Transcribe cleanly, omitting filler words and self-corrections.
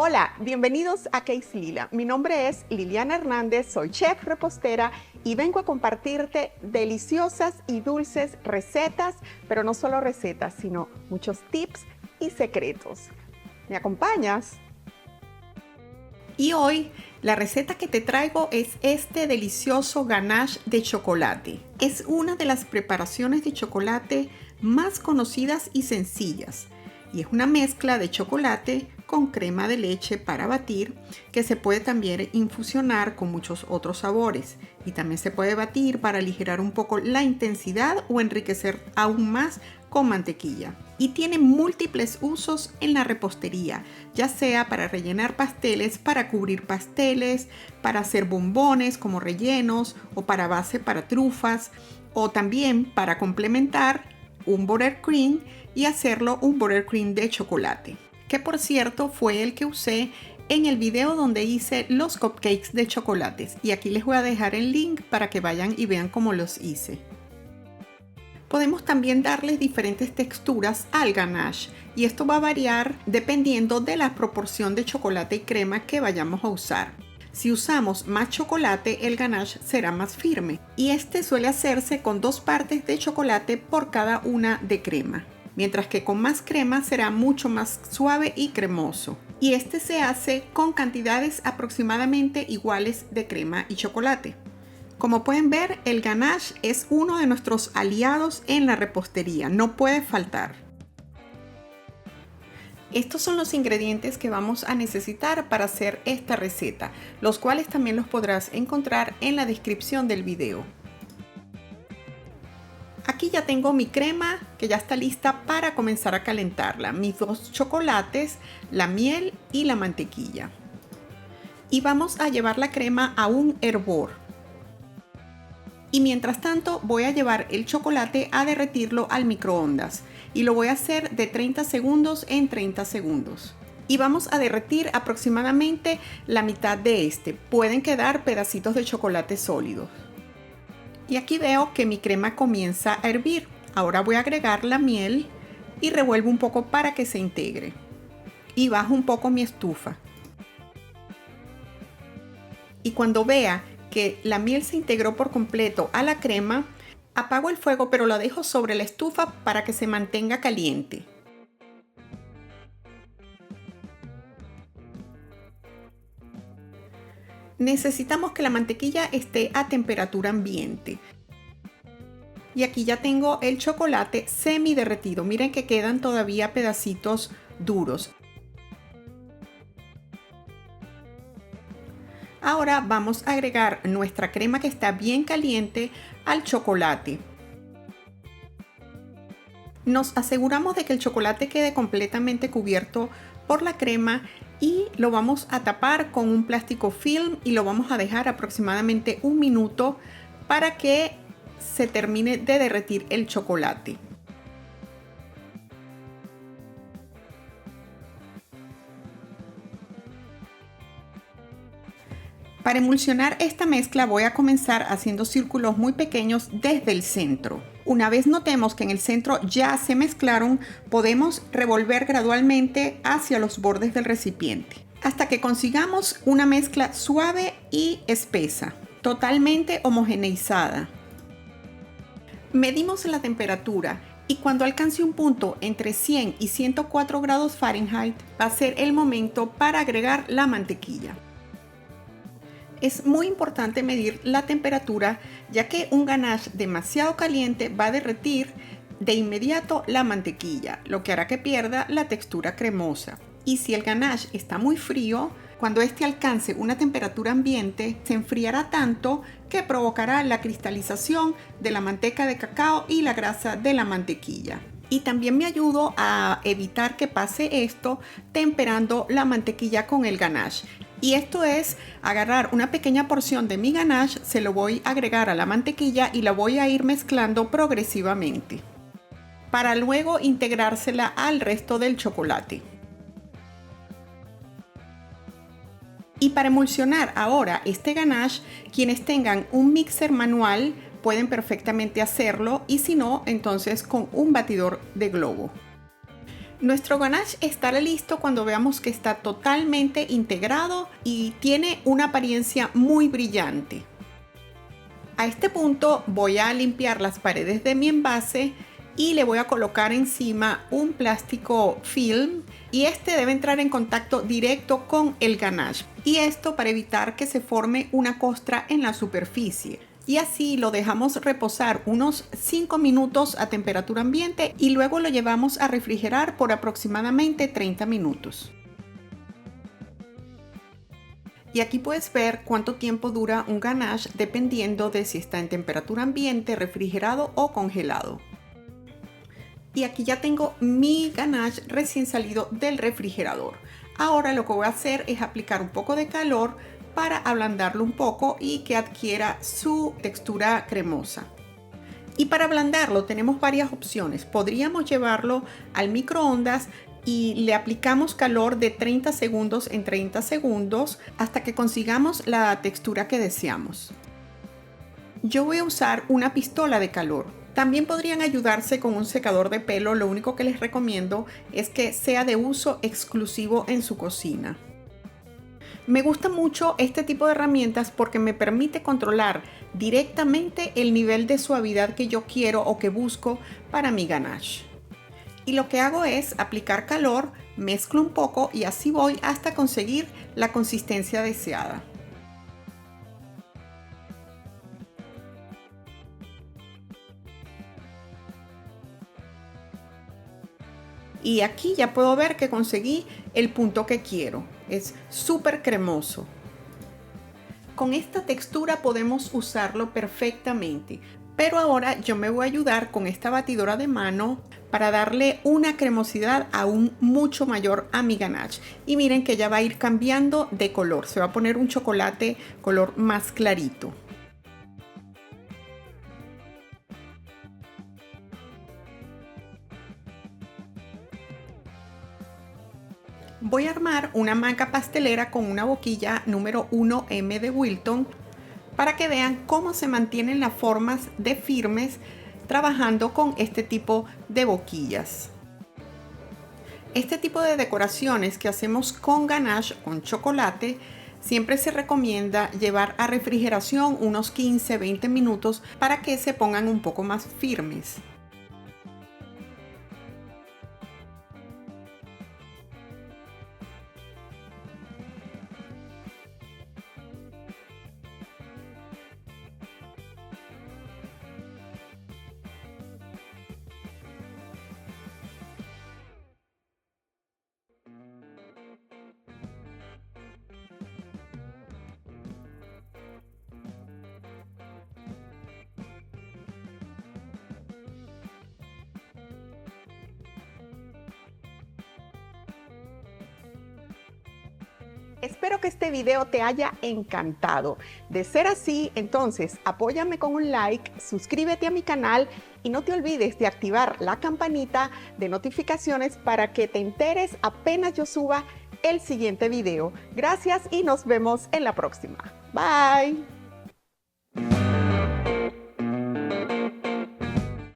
Hola, bienvenidos a Case Lila. Mi nombre es Liliana Hernández, soy chef repostera y vengo a compartirte deliciosas y dulces recetas, pero no solo recetas, sino muchos tips y secretos. ¿Me acompañas? Y hoy la receta que te traigo es este delicioso ganache de chocolate. Es una de las preparaciones de chocolate más conocidas y sencillas. Y es una mezcla de chocolate con crema de leche para batir, que se puede también infusionar con muchos otros sabores. Y también se puede batir para aligerar un poco la intensidad o enriquecer aún más con mantequilla. Y tiene múltiples usos en la repostería, ya sea para rellenar pasteles, para cubrir pasteles, para hacer bombones como rellenos o para base para trufas, o también para complementar un buttercream y hacerlo un buttercream de chocolate, que por cierto fue el que usé en el video donde hice los cupcakes de chocolates, y aquí les voy a dejar el link para que vayan y vean cómo los hice. Podemos también darles diferentes texturas al ganache y esto va a variar dependiendo de la proporción de chocolate y crema que vayamos a usar. Si usamos más chocolate, el ganache será más firme y este suele hacerse con 2 partes de chocolate por cada una de crema, mientras que con más crema será mucho más suave y cremoso. Y este se hace con cantidades aproximadamente iguales de crema y chocolate. Como pueden ver, el ganache es uno de nuestros aliados en la repostería, no puede faltar. Estos son los ingredientes que vamos a necesitar para hacer esta receta, los cuales también los podrás encontrar en la descripción del video. Aquí ya tengo mi crema que ya está lista para comenzar a calentarla, mis 2 chocolates, la miel y la mantequilla. Y vamos a llevar la crema a un hervor. Y mientras tanto voy a llevar el chocolate a derretirlo al microondas y lo voy a hacer de 30 segundos en 30 segundos. Y vamos a derretir aproximadamente la mitad de este. Pueden quedar pedacitos de chocolate sólidos. Y aquí veo que mi crema comienza a hervir. Ahora voy a agregar la miel y revuelvo un poco para que se integre. Y bajo un poco mi estufa. Y cuando vea que la miel se integró por completo a la crema, apago el fuego pero lo dejo sobre la estufa para que se mantenga caliente. Necesitamos que la mantequilla esté a temperatura ambiente. Y aquí ya tengo el chocolate semi derretido. Miren que quedan todavía pedacitos duros. Ahora vamos a agregar nuestra crema que está bien caliente al chocolate. Nos aseguramos de que el chocolate quede completamente cubierto por la crema y lo vamos a tapar con un plástico film y lo vamos a dejar aproximadamente 1 minuto para que se termine de derretir el chocolate. Para emulsionar esta mezcla voy a comenzar haciendo círculos muy pequeños desde el centro. Una vez notemos que en el centro ya se mezclaron, podemos revolver gradualmente hacia los bordes del recipiente, hasta que consigamos una mezcla suave y espesa, totalmente homogeneizada. Medimos la temperatura y cuando alcance un punto entre 100 y 104 grados Fahrenheit va a ser el momento para agregar la mantequilla. Es muy importante medir la temperatura, ya que un ganache demasiado caliente va a derretir de inmediato la mantequilla, lo que hará que pierda la textura cremosa. Y si el ganache está muy frío, cuando este alcance una temperatura ambiente, se enfriará tanto que provocará la cristalización de la manteca de cacao y la grasa de la mantequilla. Y también me ayudo a evitar que pase esto temperando la mantequilla con el ganache. Y esto es agarrar una pequeña porción de mi ganache, se lo voy a agregar a la mantequilla y la voy a ir mezclando progresivamente para luego integrársela al resto del chocolate. Y para emulsionar ahora este ganache, quienes tengan un mixer manual pueden perfectamente hacerlo y si no, entonces con un batidor de globo. Nuestro ganache estará listo cuando veamos que está totalmente integrado y tiene una apariencia muy brillante. A este punto voy a limpiar las paredes de mi envase y le voy a colocar encima un plástico film, y este debe entrar en contacto directo con el ganache, y esto para evitar que se forme una costra en la superficie. Y así lo dejamos reposar unos 5 minutos a temperatura ambiente y luego lo llevamos a refrigerar por aproximadamente 30 minutos. Y aquí puedes ver cuánto tiempo dura un ganache dependiendo de si está en temperatura ambiente, refrigerado o congelado. Y aquí ya tengo mi ganache recién salido del refrigerador. Ahora lo que voy a hacer es aplicar un poco de calor para ablandarlo un poco y que adquiera su textura cremosa. Y para ablandarlo tenemos varias opciones. Podríamos llevarlo al microondas y le aplicamos calor de 30 segundos en 30 segundos hasta que consigamos la textura que deseamos. Yo voy a usar una pistola de calor. También podrían ayudarse con un secador de pelo. Lo único que les recomiendo es que sea de uso exclusivo en su cocina. Me gusta mucho este tipo de herramientas porque me permite controlar directamente el nivel de suavidad que yo quiero o que busco para mi ganache. Y lo que hago es aplicar calor, mezclo un poco y así voy hasta conseguir la consistencia deseada. Y aquí ya puedo ver que conseguí el punto que quiero. Es súper cremoso. Con esta textura podemos usarlo perfectamente. Pero ahora yo me voy a ayudar con esta batidora de mano para darle una cremosidad aún mucho mayor a mi ganache. Y miren que ya va a ir cambiando de color. Se va a poner un chocolate color más clarito. Voy a armar una hamaca pastelera con una boquilla número 1M de Wilton para que vean cómo se mantienen las formas de firmes trabajando con este tipo de boquillas. Este tipo de decoraciones que hacemos con ganache, con chocolate, siempre se recomienda llevar a refrigeración unos 15-20 minutos para que se pongan un poco más firmes. Espero que este video te haya encantado. De ser así, entonces apóyame con un like, suscríbete a mi canal y no te olvides de activar la campanita de notificaciones para que te enteres apenas yo suba el siguiente video. Gracias y nos vemos en la próxima. Bye.